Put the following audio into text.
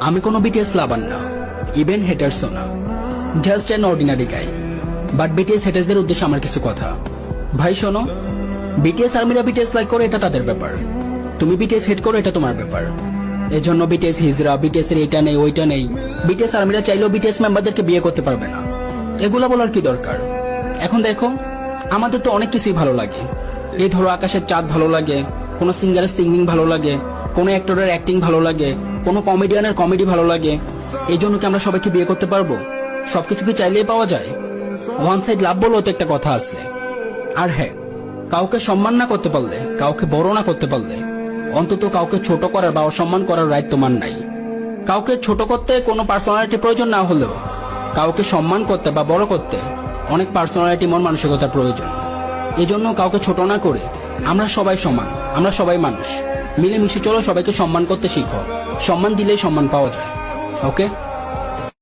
আমি কোনো বিটিএস লাভার না, ইভেন হেটার্সও না, just an ordinary guy. But BTS হেটার্সদের উদ্দেশ্যে আমার কিছু কথা। ভাই শোনো, বিটিএস আর্মিরা বিটিএস লাইক করে এটা তাদের ব্যাপার, তুমি বিটিএস হেড করো এটা তোমার ব্যাপার। এজন্য বিটিএস হিজরা, বিটিএস এর এটা নেই ওইটা নেই, বিটিএস আর্মিরা চাইলেও বিটিএস মেম্বারদেরকে বিয়ে করতে পারবে না, এগুলা বলার কি দরকার? এখন দেখো, আমাদের তো অনেক কিছুই ভালো লাগে। এই ধরো আকাশের চাঁদ ভালো লাগে, কোনো সিঙ্গারের সিঙ্গিং ভালো লাগে, কোনো অ্যাক্টরের অ্যাক্টিং ভালো লাগে, কোনো কমেডিয়ানের কমেডি ভালো লাগে। এই জন্য কি আমরা সবাইকে বিয়ে করতে পারবো? সবকিছু কি চাইলেই পাওয়া যায়? ওয়ান সাইড লাভ বলেও তো একটা কথা আছে। আর হ্যাঁ, কাউকে সম্মান না করতে পারলে, কাউকে বড় না করতে পারলে, অন্তত কাউকে ছোট করার বা অসম্মান করার রাইট তোমার নাই। কাউকে ছোট করতে কোনো পার্সোনালিটি প্রয়োজন না হলেও কাউকে সম্মান করতে বা বড় করতে অনেক পার্সোনালিটি, মন মানসিকতার প্রয়োজন। এজন্য কাউকে ছোট না করে আমরা সবাই সমান, আমরা সবাই মানুষ, মিলেমিশে চলো, সবাইকে সম্মান করতে শিখো। সম্মান দিলেই সম্মান পাওয়া যায়। ওকে।